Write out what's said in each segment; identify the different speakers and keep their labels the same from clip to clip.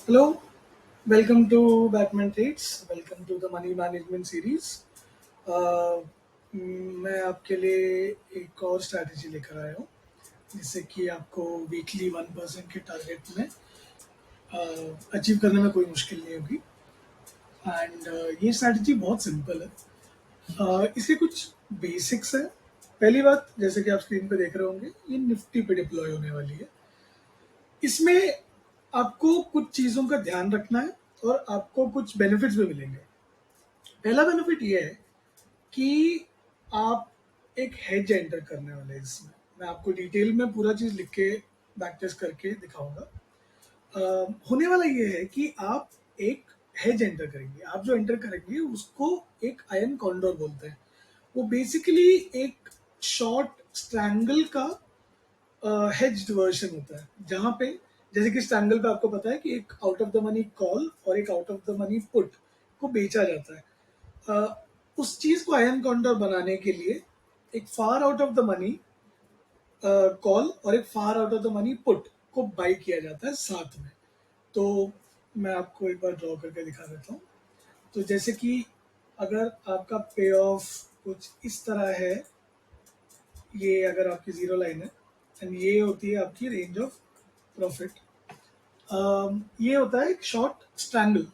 Speaker 1: Hello, welcome to Batman Trades. Welcome to the Money Management Series. Uh, मैं आपके लिए एक और स्ट्रैटेजी लेकर आया हूँ जिससे कि आपको वीकली 1% के टारगेट में अचीव करने में कोई मुश्किल नहीं होगी। एंड ये स्ट्रैटेजी बहुत सिंपल है। इसके कुछ बेसिक्स है। पहली बात, जैसे कि आप स्क्रीन पे देख रहे होंगे, ये निफ्टी पे डिप्लॉय होने वाली है। इसमें आपको कुछ चीज़ों का ध्यान रखना है और आपको कुछ बेनिफिट्स भी मिलेंगे। पहला बेनिफिट ये है कि आप एक हेज एंटर करने वाले हैं इसमें। मैं आपको डिटेल में पूरा चीज़ लिख के बैक टेस्ट करके दिखाऊंगा। होने वाला ये है कि आप एक हेज एंटर करेंगे। आप जो एंटर करेंगे उसको एक आयन कॉन्डोर बोलते हैं। वो बेसिकली एक शॉर्ट स्ट्रैंगल का हेज्ड वर्जन होता है, जहाँ पे जैसे कि स्ट्रैंगल पे आपको पता है कि एक out of the money call और एक out of the money put को बेचा जाता है। उस चीज को आयन काउंटर बनाने के लिए एक far out of the money call और एक far out of the money put को बाई किया जाता है साथ में। तो मैं आपको एक बार ड्रॉ करके दिखा देता हूँ। तो जैसे कि अगर आपका पे ऑफ कुछ इस तरह है, ये अगर आपकी जीरो लाइन है एंड ये होती है आपकी रेंज ऑफ प्रॉफिट। ये होता है एक शॉर्ट स्ट्रैंगल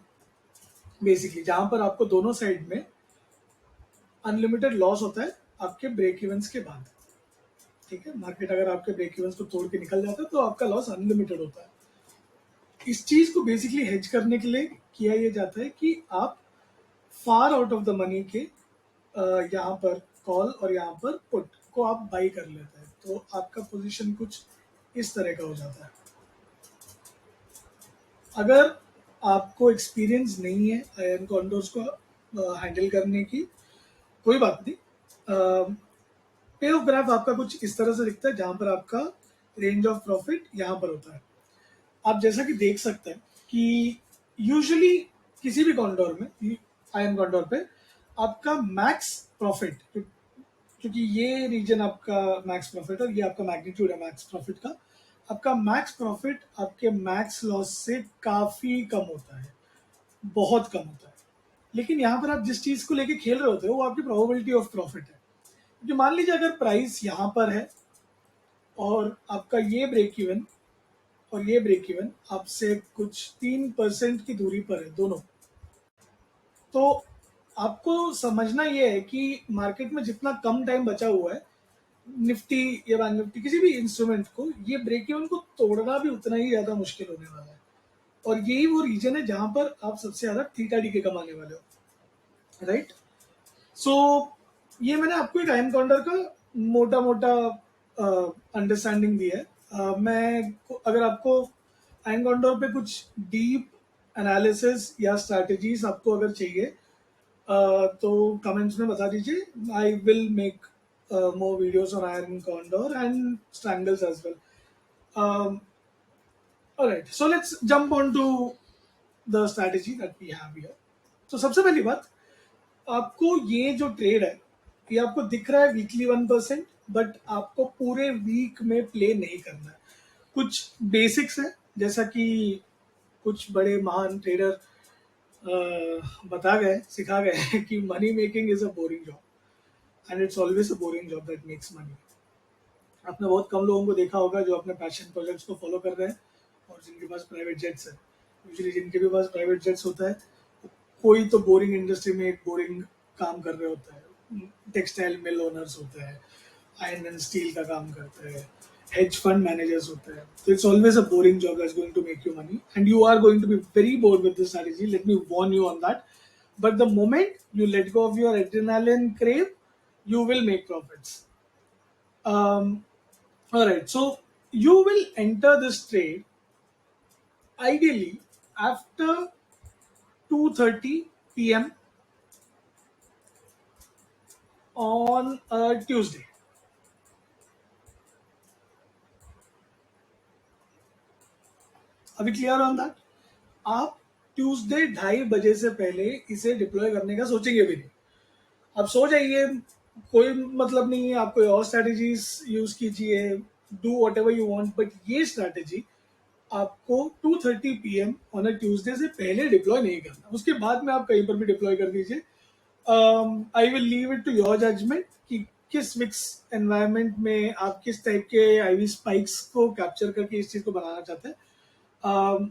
Speaker 1: बेसिकली, जहां पर आपको दोनों साइड में अनलिमिटेड लॉस होता है आपके ब्रेक इवेंट्स के बाद। ठीक है, मार्केट अगर आपके ब्रेक इवेंट्स को तोड़ के निकल जाता है तो आपका लॉस अनलिमिटेड होता है। इस चीज को बेसिकली हेज करने के लिए किया ये जाता है कि आप far out of the money के यहाँ पर कॉल और यहाँ पर पुट को आप बाई कर लेते हैं, तो आपका पोजीशन कुछ इस तरह का हो जाता है। अगर आपको एक्सपीरियंस नहीं है आयरन कॉन्डोर्स को हैंडल करने की, कोई बात नहीं। पे ऑफ ग्राफ आपका कुछ इस तरह से दिखता है, जहां पर आपका रेंज ऑफ प्रॉफिट यहाँ पर होता है। आप जैसा कि देख सकते हैं कि यूजुअली किसी भी कॉन्डोर में, आयन कॉन्डोर पे आपका मैक्स प्रॉफिट, क्योंकि ये रीजन आपका मैक्स प्रॉफिट और ये आपका मैग्नीट्यूड है मैक्स प्रॉफिट का, आपका मैक्स प्रॉफिट आपके मैक्स लॉस से काफी कम होता है, बहुत कम होता है। लेकिन यहाँ पर आप जिस चीज को लेके खेल रहे होते हो वो आपकी प्रोबेबिलिटी ऑफ प्रॉफिट है। क्योंकि मान लीजिए अगर प्राइस यहाँ पर है और आपका ये ब्रेक इवन और ये ब्रेक इवन आपसे कुछ 3% की दूरी पर है दोनों, तो आपको समझना ये है कि मार्केट में जितना कम टाइम बचा हुआ है, निफ्टी या बैंक निफ्टी किसी भी इंस्ट्रूमेंट को, ये ब्रेक इवन को तोड़ना भी उतना ही ज्यादा मुश्किल होने वाला है। और यही वो रीजन है जहां पर आप सबसे ज्यादा थीटा डी के कमाने वाले हो, राइट। सो ये मैंने आपको एक आयन काउंटर का मोटा मोटा अंडरस्टैंडिंग दी है। अगर आपको आयन काउंटर पे कुछ डीप एनालिसिस या स्ट्रैटेजीज आपको अगर चाहिए, तो कमेंट्स में बता दीजिए। I will make more videos on iron condor and strangles as well. All right, so let's jump on to the strategy that we have here. तो सबसे पहली बात, आपको ये जो ट्रेड है, ये आपको दिख रहा है वीकली 1%, बट आपको पूरे वीक में प्ले नहीं करना है। कुछ बेसिक्स है, जैसा कि कुछ बड़े महान ट्रेडर बता गए, सिखा गए कि money making is a boring job and it's always a boring job that makes money. आपने बहुत कम लोगों को देखा होगा जो अपने पैशन प्रोजेक्ट्स को फॉलो कर रहे हैं और जिनके पास प्राइवेट जेट्स है। यूजुअली जिनके भी पास प्राइवेट जेट्स होता है, कोई तो बोरिंग इंडस्ट्री में एक बोरिंग काम कर रहे होता है। टेक्सटाइल मिल ओनर्स होते हैं, आयरन एंड स्टील का काम करते हैं, hedge fund managers होते हैं। So it's always a boring job that's going to make you money, and you are going to be very bored with this strategy. Let me warn you on that. But the moment you let go of your adrenaline crave, you will make profits. All right, so you will enter this trade ideally after 2:30 p.m. on a Tuesday. अभी clear on that? आप Tuesday 2:30 बजे से पहले इसे deploy करने का सोचेंगे भी नहीं। आप सो जाइए, कोई मतलब नहीं है, आप कोई और स्ट्रैटेजीज यूज कीजिए, do what ever you want, but ये स्ट्रैटेजी आपको 2:30 PM ऑन अ ट्यूसडे से पहले डिप्लॉय नहीं करना। उसके बाद में आप कहीं पर भी डिप्लॉय कर दीजिए। I will leave it to your judgement कि किस मिक्स एनवायरनमेंट में आप किस टाइप के आईवी स्पाइक्स को कैप्चर करके इस चीज़ को बनाना चाहते हैं।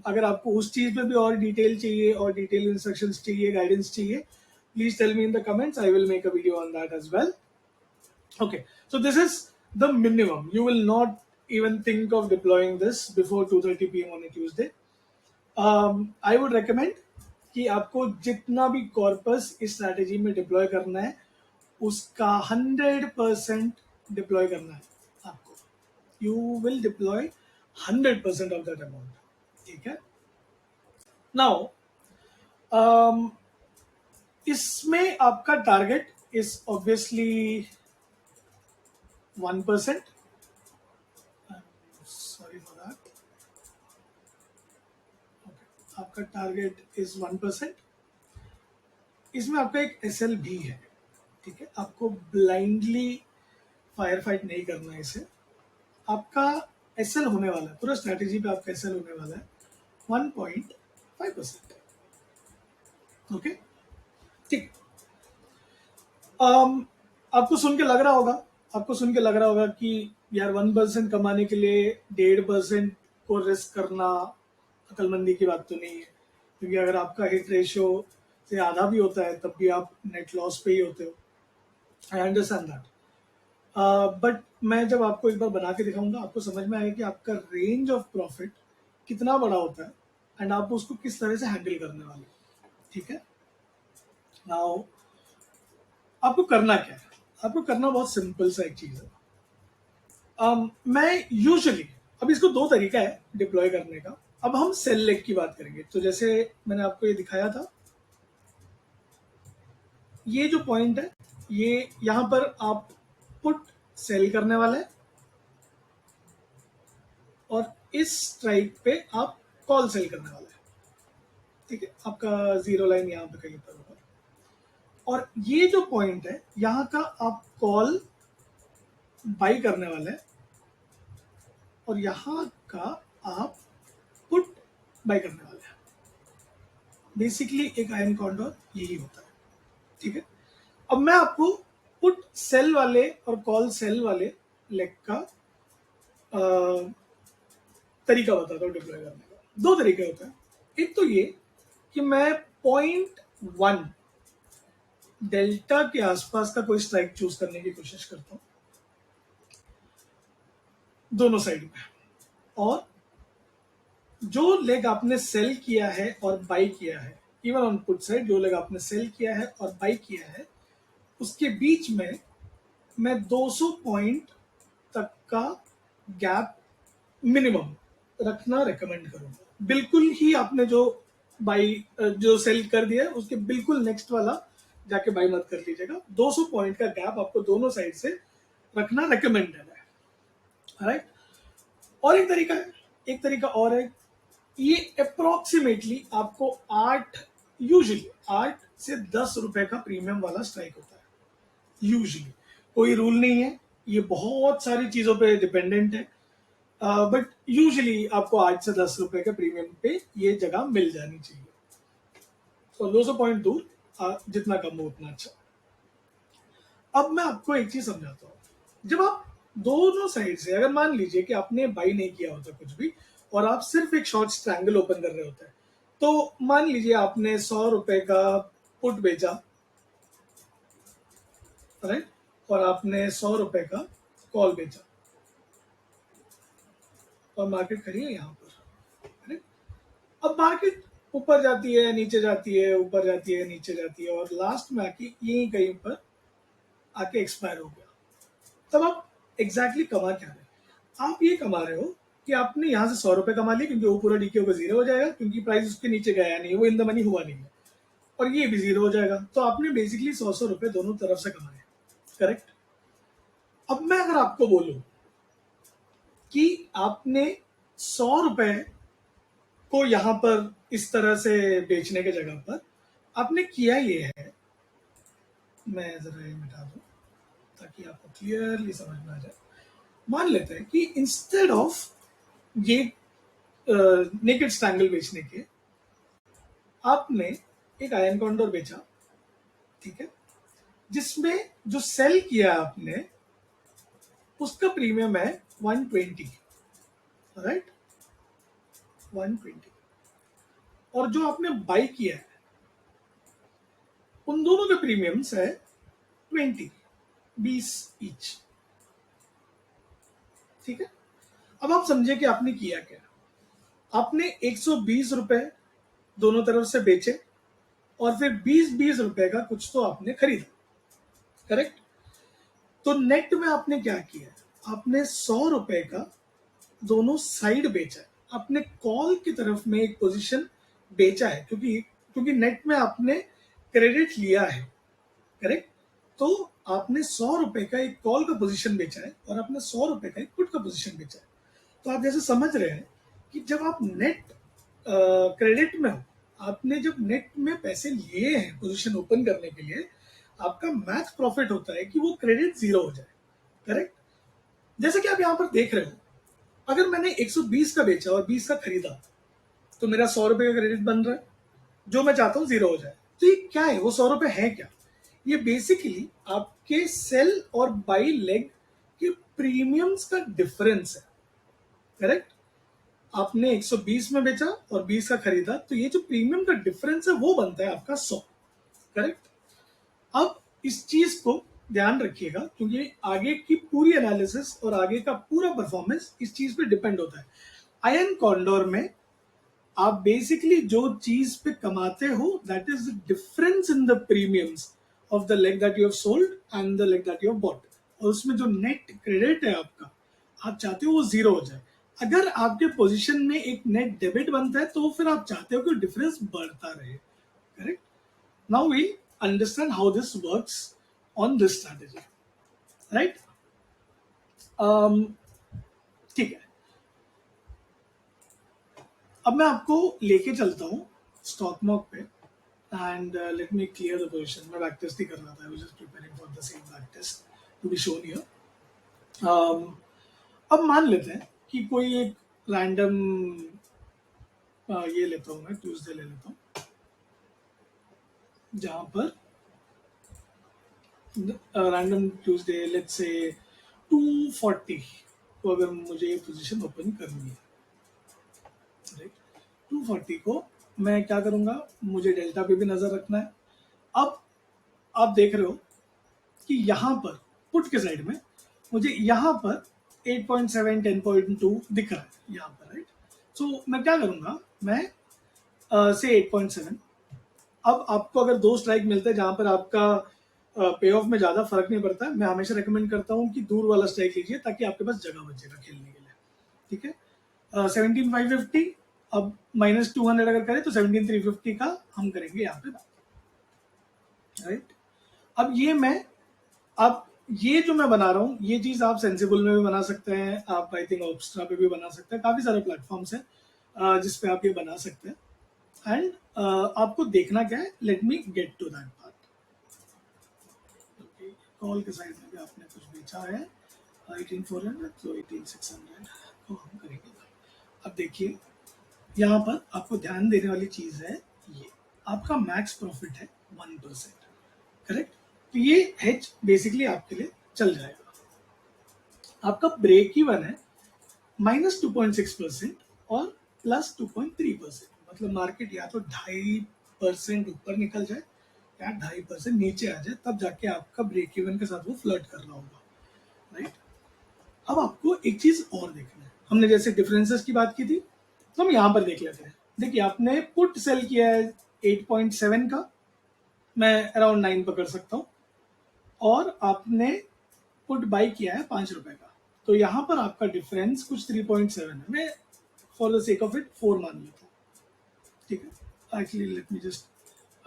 Speaker 1: अगर आपको उस चीज़ पे भी और डिटेल चाहिए और डिटेल इंस्ट्रक्शंस चाहिए, गाइडेंस चाहिए, please tell me in the comments. I will make a video on that as well. Okay, so this is the minimum. You will not even think of deploying this before 2:30 p.m. on a Tuesday. I would recommend कि आपको जितना भी corpus इस strategy में deploy करना है उसका 100% deploy करना है आपको. You will deploy 100% of that amount. ठीक है. नाउ इसमें आपका target is obviously 1%. Sorry for that. Okay. आपका टारगेट इज 1%. इसमें आपका एक एसएल भी है. ठीक है. आपको ब्लाइंडली फायर फाइट नहीं करना है इसे. आपका एसएल होने वाला है, पूरा स्ट्रैटेजी पे आपका एसएल होने वाला है 1.5%. ओके. ठीक. आपको सुन के लग रहा होगा, कि यार 1% कमाने के लिए 1.5% को रिस्क करना अकलमंदी की बात तो नहीं है. क्योंकि अगर आपका हिट रेशियो से आधा भी होता है तब भी आप नेट लॉस पे ही होते हो. I understand that. बट मैं जब आपको एक बार बना के दिखाऊंगा आपको समझ में आएगा कि आपका रेंज ऑफ प्रॉफिट कितना बड़ा होता है एंड आप उसको किस तरह से हैंडल करने वाले. ठीक है. नाउ आपको करना क्या है. आपको करना बहुत सिंपल सा एक चीज है. मैं यूजुअली, अब इसको दो तरीका है डिप्लॉय करने का. अब हम सेल लेग की बात करेंगे. तो जैसे मैंने आपको ये दिखाया था, ये जो पॉइंट है ये यहां पर आप पुट सेल करने वाला है और इस स्ट्राइक पे आप कॉल सेल करने वाला है. ठीक है. आपका जीरो लाइन यहाँ पे कहीं पर होगा और ये जो पॉइंट है यहाँ का आप कॉल बाई करने वाले हैं और यहाँ का आप पुट बाई करने वाले हैं. बेसिकली एक आयन कॉन्डोर यही होता है. ठीक है. अब मैं आपको पुट सेल वाले और कॉल सेल वाले लेग का तरीका बताता हूँ डिप्लॉय करने का. दो तरीके होते हैं. एक तो ये कि मैं 0.1 डेल्टा के आसपास का कोई स्ट्राइक चूज करने की कोशिश करता हूँ दोनों साइड में. और जो लेग आपने सेल किया है और बाई किया है, इवन ऑन पुट साइड जो लेग आपने सेल किया है और बाई किया है, उसके बीच में मैं 200 पॉइंट तक का गैप मिनिमम रखना रेकमेंड करूंगा. बिल्कुल ही आपने जो बाई जो सेल कर दिया है उसके बिल्कुल नेक्स्ट वाला जाके बाई मत कर लीजिएगा. 200 पॉइंट का गैप आपको दोनों साइड से रखना रेकमेंडेड है. राइट. और एक तरीका और है. ये अप्रोक्सीमेटली आपको 8 से 10 रुपए का प्रीमियम वाला स्ट्राइक होता है. यूजुअली कोई रूल नहीं है, ये बहुत सारी चीजों पे डिपेंडेंट है. बट यूजुअली आपको 8 से 10 रुपए के प्रीमियम पे ये जगह मिल जानी चाहिए. तो 200 पॉइंट दूर, जितना कम हो उतना अच्छा. अब मैं आपको एक चीज समझाता हूँ. जब आप दोनों साइड से, अगर मान लीजिए कि आपने बाई नहीं किया होता कुछ भी और आप सिर्फ एक शॉर्ट ट्रायंगल ओपन कर रहे होते हैं, तो मान लीजिए आपने 100 रुपए का पुट बेचा, राइट, और आपने 100 रुपए का कॉल बेचा और मार्केट खड़ी है यहाँ पर. राइट. अब मार्केट ऊपर जाती है, नीचे जाती है, ऊपर जाती है, नीचे जाती है और लास्ट में आके यहीं कहीं पर आके एक्सपायर हो गया. तब आप एग्जैक्टली कमा क्या रहे हैं. आप ये कमा रहे हो कि आपने यहाँ से 100 रुपए कमा लिए क्योंकि वो पूरा डीके होकर जीरो हो जाएगा क्योंकि प्राइस उसके नीचे गया नहीं, वो इन द मनी हुआ नहीं है, और ये भी जीरो हो जाएगा. तो आपने बेसिकली 100 रुपए दोनों तरफ से कमाए. करेक्ट. अब मैं अगर आपको बोलूं कि आपने 100 रुपए को यहां पर इस तरह से बेचने के जगह पर आपने किया ये है, मैं जरा ये मिटा दूं ताकि आपको क्लियरली समझ में आ जाए. मान लेते हैं कि इंस्टेड ऑफ ये नेकेड स्ट्रैंगल बेचने के, आपने एक आयरन कॉन्डोर बेचा, ठीक है, जिसमें जो सेल किया आपने उसका प्रीमियम है 120, राइट, 120, और जो आपने बाई किया है उन दोनों के प्रीमियम्स है 20, 20 ईच, ठीक है। अब आप समझे कि आपने किया क्या। आपने 120 रुपए दोनों तरफ से बेचे और फिर 20-20 रुपए का कुछ तो आपने खरीदा, करेक्ट। तो नेट में आपने क्या किया, आपने 100 रुपए का दोनों साइड बेचा है, आपने कॉल की तरफ में एक पोजीशन बेचा है, क्योंकि क्योंकि नेट में आपने क्रेडिट लिया है, करेक्ट। तो आपने 100 रुपए का एक कॉल का पोजीशन बेचा है और आपने 100 रुपए का एक पुट का पोजीशन बेचा है। तो आप जैसे समझ रहे हैं कि जब आप नेट क्रेडिट में हो, आपने जब नेट में पैसे लिए हैं पोजीशन ओपन करने के लिए, आपका मैक्स प्रॉफिट होता है कि वो क्रेडिट जीरो हो जाए, करेक्ट। जैसे कि आप यहाँ पर देख रहे हो, अगर मैंने 120 का बेचा और 20 का खरीदा तो मेरा 100 रुपए का क्रेडिट बन रहा है, जो मैं चाहता हूँ जीरो हो जाए। तो ये क्या है, वो 100 रुपए है क्या, ये बेसिकली आपके सेल और बाई लेग के प्रीमियम्स का डिफरेंस है, करेक्ट। आपने 120 में बेचा और 20 का खरीदा, तो ये जो प्रीमियम का डिफरेंस है वो बनता है आपका 100, करेक्ट। अब इस चीज को ध्यान रखिएगा, क्योंकि आगे की पूरी एनालिसिस और आगे का पूरा परफॉर्मेंस इस चीज पे डिपेंड होता है। आयरन कॉन्डोर में आप बेसिकली जो चीज पे कमाते हो that is the difference in the premiums of the leg that you have sold and the leg that you have bought, और उसमें जो नेट क्रेडिट है आपका, आप चाहते हो वो जीरो हो जाए। अगर आपके पोजीशन में एक नेट डेबिट बनता है तो फिर आप चाहते हो कि डिफरेंस बढ़ता रहे, correct. Now we understand how this works on this strategy, right. ठीक है, अब मैं आपको लेके चलता हूँ स्टॉक मॉक पे and let me clear the position. मैं बैक टेस्ट ही कर रहा था, I was just preparing for the same back test to be shown here. अब मान लेते हैं कि कोई एक रैंडम ये लेता हूँ, मैं ट्यूसडे ले लेता हूँ, जहां पर रैंडम ट्यूसडे लेट्स से 240 को अगर मुझे ये पोजीशन ओपन करनी है, राइट, 240 को मैं क्या करूंगा, मुझे डेल्टा पे भी नजर रखना है। अब आप देख रहे हो कि यहाँ पर पुट के साइड में मुझे यहाँ पर 8.7 10.2 दिख रहा है यहाँ पर, राइट। सो मैं क्या करूंगा, मैं से 8.7, अब आपको अगर दो स्ट्राइक मिलते हैं जहां पर आपका पे ऑफ में ज्यादा फर्क नहीं पड़ता, मैं हमेशा रिकमेंड करता हूँ कि दूर वाला स्ट्राइक लीजिए ताकि आपके पास जगह बचेगा खेलने के लिए, ठीक है। 17,550, अब -200 अगर करें तो 17,350 का हम करेंगे यहाँ पे, राइट। अब ये मैं, अब ये जो मैं बना रहा हूँ ये चीज आप सेंसिबल में भी बना सकते हैं, आप आई थिंक ऑब्स्ट्रा पे भी बना सकते हैं, काफी सारे प्लेटफॉर्म्स हैं जिसपे आप ये बना सकते हैं। एंड आपको देखना क्या है, let me get to that part. Call के साइड में भी आपने कुछ बेचा है 18,400, तो 18,600 को हम करेंगे। अब देखिए यहाँ पर आपको ध्यान देने वाली चीज है, ये आपका मैक्स प्रॉफिट है 1%, करेक्ट। तो ये हेज बेसिकली आपके लिए चल जाएगा। आपका ब्रेक इवन है -2.6% और +2.3%, मतलब मार्केट या तो 2.5% ऊपर निकल जाए या 2.5% नीचे आ जाए, तब जाके आपका ब्रेक इवन के साथ वो फ्लर्ट कर रहा होगा, राइट। अब आपको एक चीज और देखना है, हमने जैसे डिफरेंसेस की बात की थी, तो हम यहाँ पर देख लेते हैं। देखिए आपने पुट सेल किया है 8.7 का, मैं अराउंड 9 पकड़ सकता हूँ, और आपने पुट बाई किया है 5 रुपए का, तो यहाँ पर आपका डिफरेंस कुछ 3.7 है, मैं for the sake of it 4 मान लेता हूँ, ठीक है। Actually let me just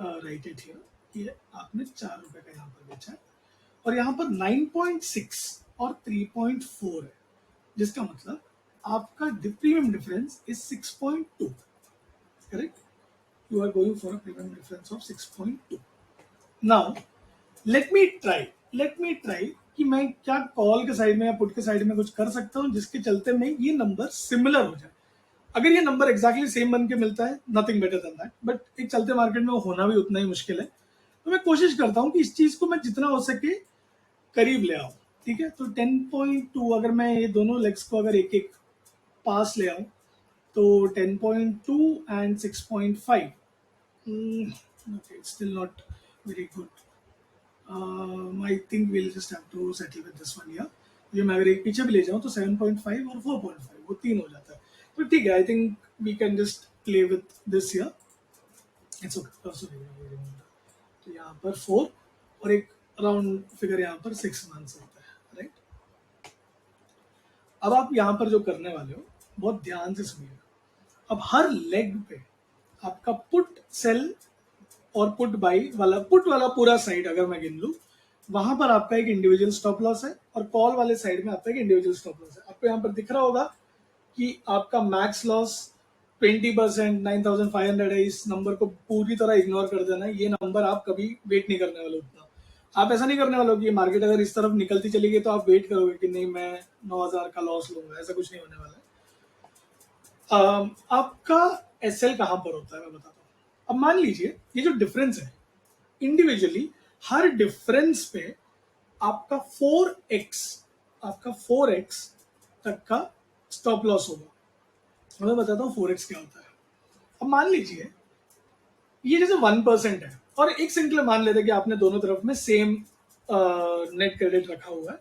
Speaker 1: right it here, ये आपने 4 रुपए का यहाँ पर बेचा है, और यहाँ पर 9.6 और 3.4 है, जिसका मतलब आपका premium difference is 6.2, correct. You are going for a premium difference of 6.2। Now let me try कि मैं क्या कॉल के साइड में या पुट के साइड में कुछ कर सकता हूँ जिसके चलते में ये नंबर सिमिलर हो जाए। अगर ये नंबर एग्जैक्टली सेम बन के मिलता है, nothing better than that, but एक चलते मार्केट में वो होना भी उतना ही मुश्किल है। तो मैं कोशिश करता हूँ कि इस चीज को मैं जितना हो सके करीब ले आऊँ। ठीक है, तो 10.2 अगर मैं ये दोनों लेग्स को अगर एक एक पास ले आऊँ, तो 10.2 and 6.5, okay, it's still not very good. I think we'll just have to settle with this one here. ये मैं अगर एक पीछे भी ले जाऊँ तो 7.5 और 4.5 वो तीन हो जाता है, तो ठीक है। I think we can just play with this here, it's okay. Sorry, तो यहाँ पर 4 और एक राउंड फिगर यहाँ पर 6 मान सकता है, राइट। अब आप यहाँ पर जो करने वाले हो बहुत ध्यान से सुनिएगा। अब हर लेग पे आपका पुट सेल और पुट वाला पूरा साइड अगर मैं गिन लूँ, वहां पर आपका एक इंडिविजुअल स्टॉप लॉस है और कॉल वाले साइड में आपका एक इंडिविजुअल स्टॉप लॉस है। आपको यहाँ पर दिख रहा होगा कि आपका मैक्स लॉस 20%, 9,500 है। इस नंबर को पूरी तरह इग्नोर कर देना है, ये नंबर आप कभी वेट नहीं करने वाले उतना। आप ऐसा नहीं करने वाले हो कि मार्केट अगर इस तरफ निकलती चली गई तो आप वेट करोगे कि नहीं मैं 9,000 का लॉस लूंगा, ऐसा कुछ नहीं होने वाला है। आपका एसएल कहां पर होता है मैं बताता हूँ। अब मान लीजिए ये जो डिफरेंस है इंडिविजुअली, हर डिफरेंस पे आपका 4x, आपका 4x तक का स्टॉप लॉस होगा। मैं बताता हूँ 4x क्या होता है। अब मान लीजिए ये जैसे 1% है और एक सेकंड के लिए मान लेते हैं कि आपने दोनों तरफ में सेम नेट क्रेडिट रखा हुआ है,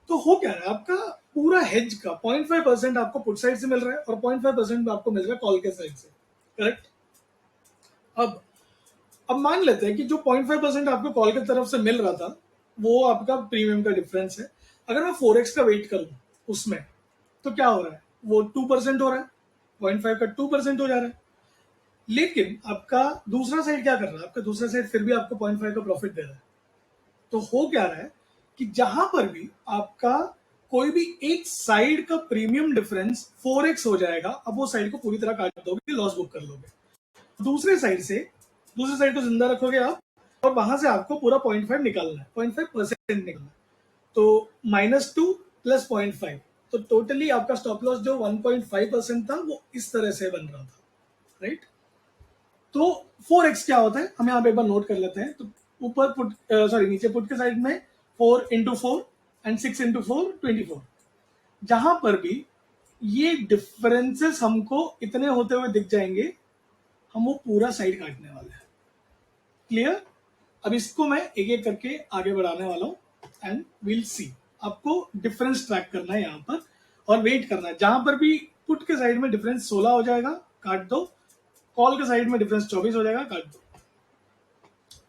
Speaker 1: तो हो क्या रहा है, आपका पूरा हेज का 0.5% आपको पुट साइड से मिल रहा है और 0.5% आपको मिल रहा है कॉल के साइड से, करेक्ट। अब अब मान लेते हैं कि जो 0.5% आपको कॉल की तरफ से मिल रहा था वो आपका प्रीमियम का डिफरेंस है। अगर मैं 4x का वेट करूं उसमें, तो क्या हो रहा है, वो 2% हो रहा है, 0.5 का 2% हो जा रहा है। लेकिन आपका दूसरा साइड क्या कर रहा है, आपका दूसरा साइड फिर भी आपको 0.5 का प्रॉफिट दे रहा है। तो हो क्या रहा है कि जहां पर भी आपका कोई भी एक साइड का प्रीमियम डिफरेंस 4x हो जाएगा, अब वो साइड को पूरी तरह काट दोगे, लॉस बुक कर लोगे। दूसरे साइड को जिंदा रखोगे आप, और वहां से आपको पूरा 0.5 निकालना है, 0.5% निकालना है। तो -2 + 0.5, तो टोटली आपका स्टॉप लॉस जो 1.5% था वो इस तरह से बन रहा था, राइट। तो 4x क्या होता है हम यहाँ पे एक बार नोट कर लेते हैं। तो ऊपर पुट, सॉरी नीचे पुट के साइड में 4 × 4 एंड 6 × 4 24। जहां पर भी ये डिफरेंसेस हमको इतने होते हुए दिख जाएंगे, हम वो पूरा साइड काटने वाले हैं। क्लियर। अब इसको मैं एक एक करके आगे बढ़ाने वाला हूं एंड विल सी। आपको डिफरेंस ट्रैक करना है यहाँ पर और वेट करना है। जहां पर भी पुट के साइड में डिफरेंस 16 हो जाएगा काट दो, कॉल के साइड में डिफरेंस 24 हो जाएगा काट दो,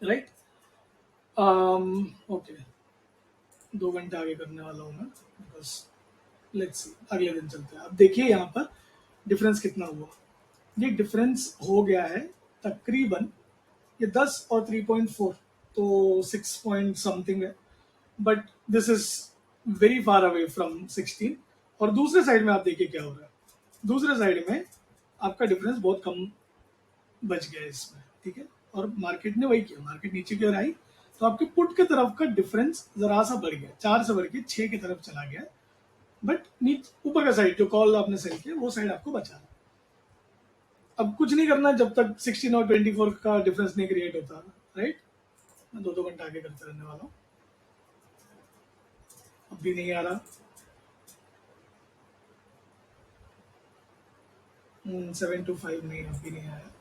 Speaker 1: राइट। ओके, 2 घंटे आगे करने वाला हूँ मैं, बिकॉज लेट्स सी अगले दिन चलते हैं। अब देखिए यहाँ पर डिफरेंस कितना हुआ। ये डिफरेंस हो गया है तकरीबन ये 10 और 3.4, तो 6 पॉइंट समथिंग है, but this is very far away from 16। और दूसरे साइड में आप देखिए क्या हो रहा है, दूसरे साइड में आपका डिफरेंस बहुत कम बच गया है इसमें, ठीक है। और मार्केट ने वही किया, मार्केट नीचे की ओर आई तो आपके पुट की तरफ का डिफरेंस जरा सा बढ़ गया, 4 से बढ़ के 6 की तरफ चला गया। बट नीचे ऊपर का साइड जो कॉल आपने सेल किया वो साइड आपको बचा। अब कुछ नहीं करना जब तक 16 और 24 का डिफरेंस नहीं क्रिएट होता, राइट। मैं 2 घंटे आगे करते रहने वाला हूँ। अब भी नहीं आ रहा। 7 to 5 नहीं, अब भी नहीं आया।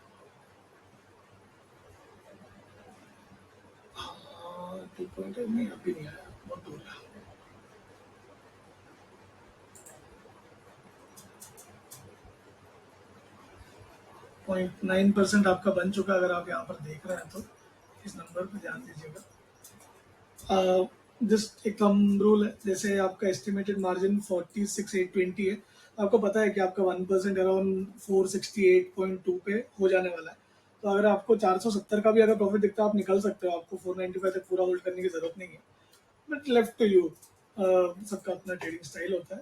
Speaker 1: 2.8 नहीं, अब भी नहीं आया, बहुत दूर है। पॉइंट 9% आपका बन चुका है, अगर आप यहाँ पर देख रहे हैं तो इस नंबर पर ध्यान दीजिएगा। जस्ट एक कम रूल है, जैसे आपका एस्टिमेटेड मार्जिन 46,820 है, आपको पता है कि आपका 1% अराउंड 468.2 पे हो जाने वाला है। तो अगर आपको 470 का भी अगर प्रॉफिट दिखता है आप निकल सकते हो, आपको 495 तक पूरा होल्ड करने की जरूरत नहीं है, बट लेफ्ट टू यू। सबका अपना ट्रेडिंग स्टाइल होता है।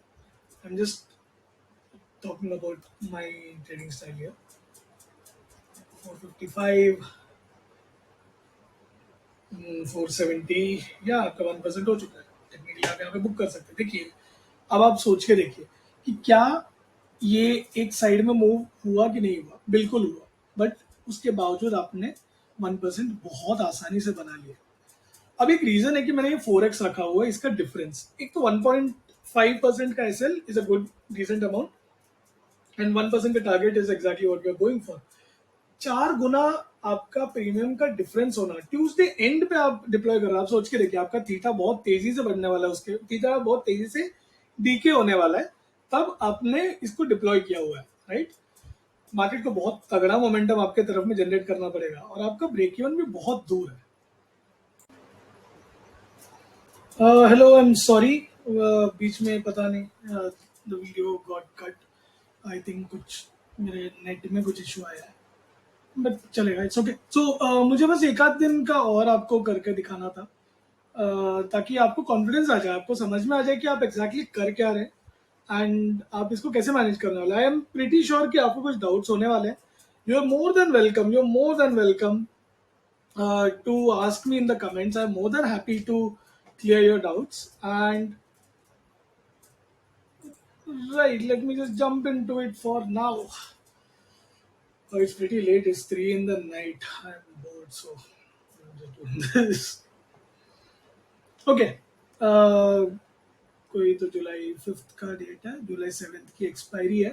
Speaker 1: I am just talking about my trading style here. 455, 470, या आपका 1% हो चुका है, टेक्निकली आप यहाँ पे बुक कर सकते हैं। देखिए अब आप सोच के देखिए कि क्या ये एक साइड में मूव हुआ कि नहीं हुआ, बिल्कुल हुआ, बट उसके बावजूद आपने 1% बहुत आसानी से बना लिया। अब एक रीजन है कि मैंने ये 4x रखा हुआ है, इसका डिफरेंस एक तो 1.5% का SL is a good decent amount and 1% का target is exactly what we are going for. 4 गुना आपका प्रीमियम का डिफरेंस होना, ट्यूसडे एंड पे आप डिप्लॉय कर रहे हैं। आप सोच के देखिए, आपका थीटा बहुत तेजी से बढ़ने वाला है, उसके थीटा बहुत तेजी से डीके होने वाला है, तब आपने इसको डिप्लॉय किया हुआ है, राइट। मार्केट को बहुत तगड़ा मोमेंटम आपके तरफ में जनरेट करना पड़ेगा और आपका ब्रेक इवन भी बहुत दूर है। हेलो, आई एम सॉरी, बीच में पता नहीं the video got cut. I think कुछ मेरे नेट में कुछ इशू आया है, बट चलेगा, इट्स ओके। सो मुझे बस एक आध दिन का और आपको करके दिखाना था, ताकि आपको कॉन्फिडेंस आ जाए, आपको समझ में आ जाए कि आप एग्जैक्टली कर क्या रहे हैं एंड आप इसको कैसे मैनेज करने वाले। आई एम प्रीटी श्योर कि आपको कुछ डाउट्स होने वाले हैं। You are more than welcome, you are more than welcome to ask me in the comments. I'm more than happy to clear your doubts. And right, let me just jump into it for now. Oh, it's pretty late. It's 3 in the night. I'm bored, so I'm just doing this. Okay. कोई तो जुलाई 5 का date है, जुलाई 7 की expiry है।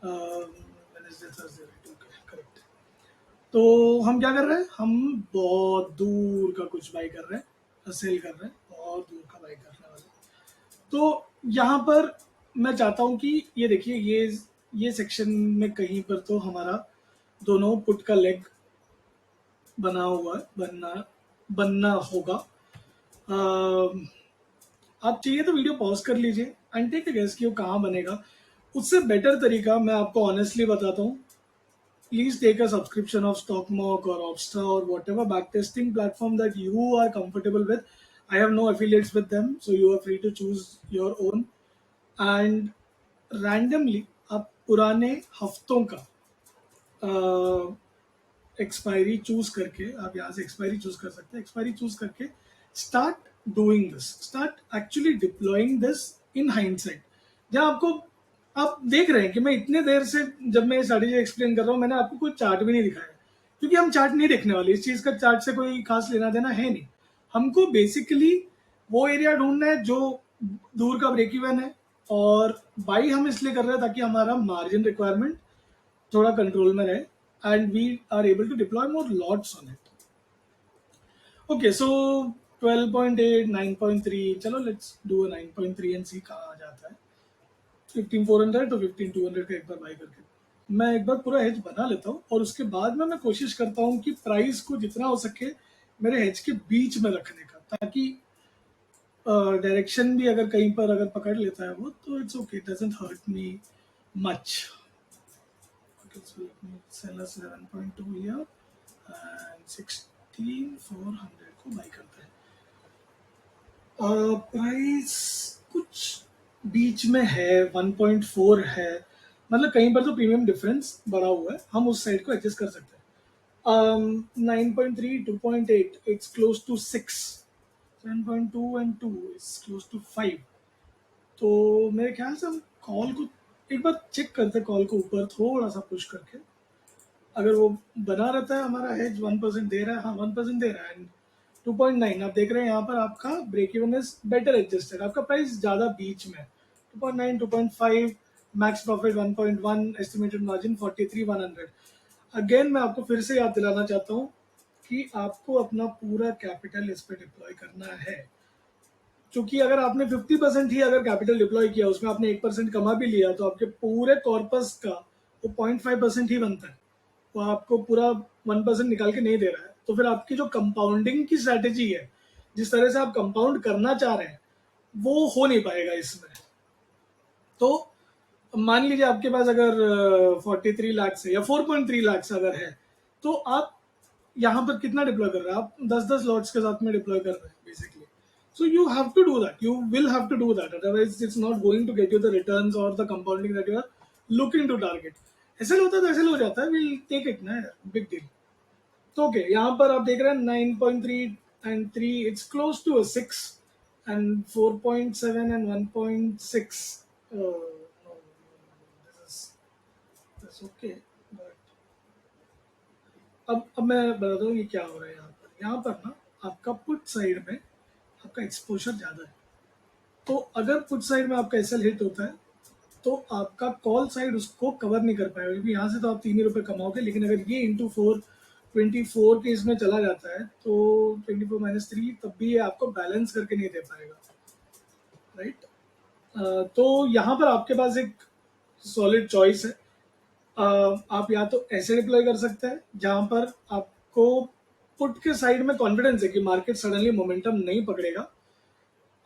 Speaker 1: Wednesday Thursday, okay correct. तो हम क्या कर रहे हैं, हम बहुत दूर का कुछ बाई कर रहे हैं, सेल कर रहे हैं, बहुत दूर का बाई करने वाले हैं। तो यहाँ पर मैं चाहता हूँ कि ये देखिए, ये सेक्शन में कहीं पर तो हमारा दोनों पुट का लेग बना हुआ है, बनना होगा। आप चाहिए तो वीडियो पॉज कर लीजिए एंड टेक अ गेस कि वो कहाँ बनेगा। उससे बेटर तरीका मैं आपको ऑनेस्टली बताता हूँ, please take a subscription of Stockmark or Opstra or whatever backtesting platform that you are comfortable with. I have no affiliates with them, so you are free to choose your own. And randomly आप पुराने हफ्तों का expiry choose करके, आप यहाँ से expiry choose कर सकते हैं, एक्सपायरी चूज करके start doing this, start actually deploying this in hindsight. जहाँ आपको, आप देख रहे हैं कि मैं इतने देर से जब मैं स्ट्रैटेजी एक्सप्लेन कर रहा हूँ, मैंने आपको कोई चार्ट भी नहीं दिखाया, क्योंकि हम चार्ट नहीं देखने वाले, इस चीज का चार्ट से कोई खास लेना देना है नहीं। हमको बेसिकली वो एरिया ढूंढना है जो दूर का ब्रेक इवन है, और बाई हम इसलिए कर रहे हैं ताकि हमारा मार्जिन रिक्वायरमेंट थोड़ा कंट्रोल में रहे and we are able to deploy more lots on it. Okay, so 12.8, 9.3, चलो लेट्स डू 9.3 एंड सी कहाँ आ जाता है। 15,400 तो 15,200 का एक बार बाई करके मैं एक बार पूरा हेज बना लेता हूँ, और उसके बाद में मैं कोशिश करता हूँ कि प्राइस को जितना हो सके मेरे हेज के बीच में रखने का, ताकि डायरेक्शन भी अगर कहीं पर अगर पकड़ लेता है वो, तो it's okay, it doesn't hurt me much. Okay, so let me sell us 11.2 here and 16,400 को बाई करते हैं। प्राइस कुछ बीच में है, 1.4 है, मतलब कहीं पर तो प्रीमियम डिफरेंस बढ़ा हुआ है, हम उस साइड को एडजस्ट कर सकते हैं। 9.3, 2.8, it's close to 6, 7.2 and 2 is close to 5। तो मेरे ख्याल से हम कॉल को एक बार चेक करते हैं, कॉल को ऊपर थोड़ा सा पुश करके, अगर वो बना रहता है, हमारा हेज 1% दे रहा है, हाँ 1% दे रहा है, एंड 2.9 आप देख रहे हैं यहाँ पर, आपका break even is better adjusted, आपका प्राइस ज्यादा बीच में है। 2.9, 2.5, max profit 1.1, estimated margin 43,100। Again मैं आपको फिर से याद दिलाना चाहता हूँ कि आपको अपना पूरा कैपिटल इस पे डिप्लॉय करना है, क्योंकि अगर आपने 50% ही अगर कैपिटल डिप्लॉय किया, उसमें आपने 1% कमा भी लिया, तो आपके पूरे कॉर्पस का वो 0.5% ही बनता है, वो आपको पूरा 1% निकाल के नहीं दे रहा है। तो फिर आपकी जो कंपाउंडिंग की स्ट्रैटेजी है, जिस तरह से आप कंपाउंड करना चाह रहे हैं, वो हो नहीं पाएगा इसमें। तो मान लीजिए आपके पास अगर 43 लाख है या 4.3 लाख अगर है, तो आप यहाँ पर कितना डिप्लॉय कर रहे हैं, आप 10-10 लॉट्स के साथ में डिप्लॉय कर रहे हैं basically. So you have to do that. You will have to do that. Otherwise, it's not going to get you the returns or the compounding that you are looking to target. ऐसे होता है तो ऐसे हो जाता है. We'll take it ना, big deal. तो ओके, यहाँ पर आप देख रहे हैं 9.3 and 3, it's close to a 6, and 4.7 and 1.6. Okay, but अब मैं बताता हूँ ये क्या हो रहा है यहाँ पर ना आपका पुट साइड में आपका एक्सपोजर ज़्यादा है। तो अगर पुट साइड में आपका एसएल हिट होता है तो आपका कॉल साइड उसको कवर नहीं कर पाएगा, क्योंकि यहाँ से तो आप 3 ही रुपये कमाओगे, लेकिन अगर ये इंटू 4 24 के इसमें चला जाता है तो 24 - 3 तब भी ये आपको बैलेंस करके नहीं दे पाएगा, राइट। तो यहाँ पर आपके पास एक सॉलिड चॉइस है। आप या तो ऐसे डिप्लॉय कर सकते हैं जहाँ पर आपको पुट के साइड में कॉन्फिडेंस है कि मार्केट सडनली मोमेंटम नहीं पकड़ेगा,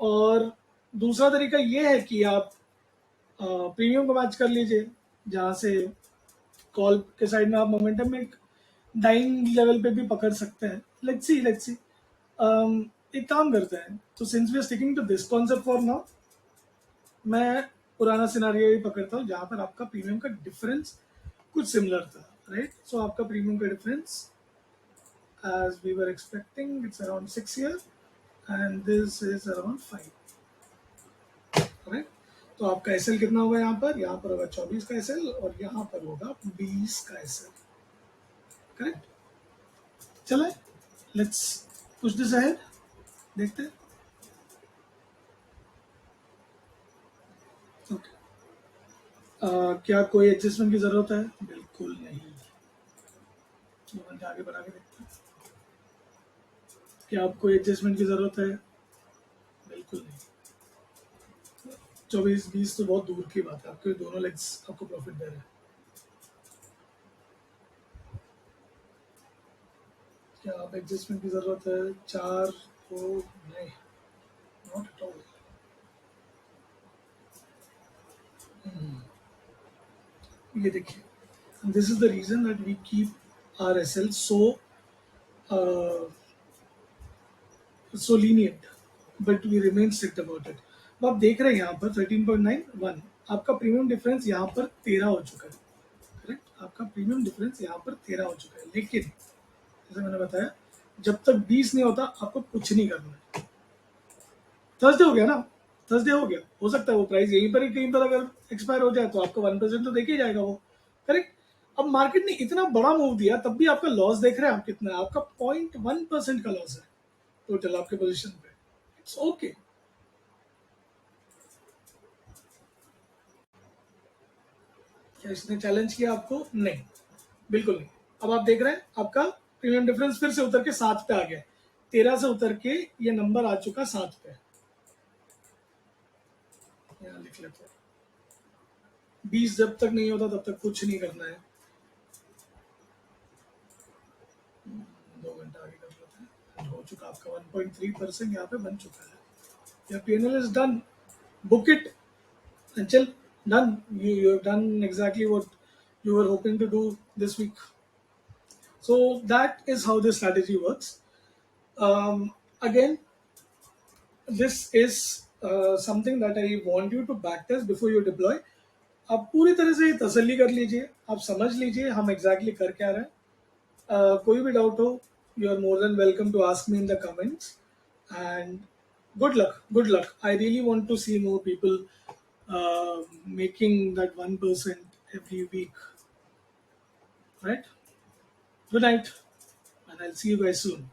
Speaker 1: और दूसरा तरीका ये है कि आप प्रीमियम को मैच कर लीजिए, जहाँ से कॉल के साइड में आप मोमेंटम में एक डाइंग लेवल पे भी पकड़ सकते हैं। लेट्स सी एक काम करते हैं, तो since we are sticking to this concept for now, मैं पुराना सिनारियो ही पकड़ता हूँ जहाँ पर आपका प्रीमियम का डिफरेंस कुछ सिमिलर था, राइट। सो आपका प्रीमियम का difference as we were expecting it's around 6 here and this is around 5, right. तो आपका एसएल कितना होगा यहाँ पर होगा 24 का एसएल और यहाँ पर होगा 20 का एसएल, करेक्ट। चले, लेट्स पुश दिस अहेड, देखते हैं। ओके, क्या कोई एडजस्टमेंट की जरूरत है? बिल्कुल नहीं। आगे बढ़ा के देखते हैं, क्या आपको एडजस्टमेंट की जरूरत है? बिल्कुल नहीं। 24 20 तो बहुत दूर की बात है, आपके दोनों लेग्स आपको प्रॉफिट दे रहे हैं। क्या आप एडजस्टमेंट की जरूरत है? 4 को नहीं, नॉट एट ऑल। ये देखिए, this is the reason that we keep R S L so lenient but we remain strict about it. अब आप देख रहे हैं यहाँ पर 13.91, आपका प्रीमियम डिफरेंस यहाँ पर 13 हो चुका है, करेक्ट। आपका प्रीमियम डिफरेंस यहाँ पर 13 हो चुका है, लेकिन जैसे मैंने बताया जब तक 20 नहीं होता आपको कुछ नहीं करना है। थर्सडे हो गया ना, थर्सडे हो गया, हो सकता है वो प्राइस यहीं पर ही कहीं पर अगर एक्सपायर हो जाए तो आपका 1% तो देखे जाएगा वो, करेक्ट। अब मार्केट ने इतना बड़ा मूव दिया तब भी आपका लॉस देख रहे हैं आप कितना है, आपका 0.1% का लॉस है टोटल आपके पोजिशन पे। It's okay. क्या इसने चैलेंज किया आपको? नहीं, बिल्कुल नहीं। अब आप देख रहे हैं आपका प्रीमियम डिफरेंस फिर से उतर के 7 पे आ गया, 13 से उतर के ये नंबर आ चुका 7 पे। यहाँ लिख लेते हैं, 20 जब तक नहीं होता तब तक कुछ नहीं करना है। 2 घंटा आगे कर लेते हैं। हो चुका आपका 1.3% यहाँ पे बन चुका है। Your PNL is done. Book it. Anchal, done. You have done exactly what you were hoping to do this week. So that is how this strategy works. Again, this is something that I want you to backtest before you deploy. आप पूरी तरह से तसल्ली कर लीजिए, आप समझ लीजिए हम एग्जैक्टली कर क्या रहे हैं। कोई भी डाउट हो, you are more than welcome to ask me in the comments, and good luck. I really want to see more people making that 1% every week, right? Good night, and I'll see you guys soon.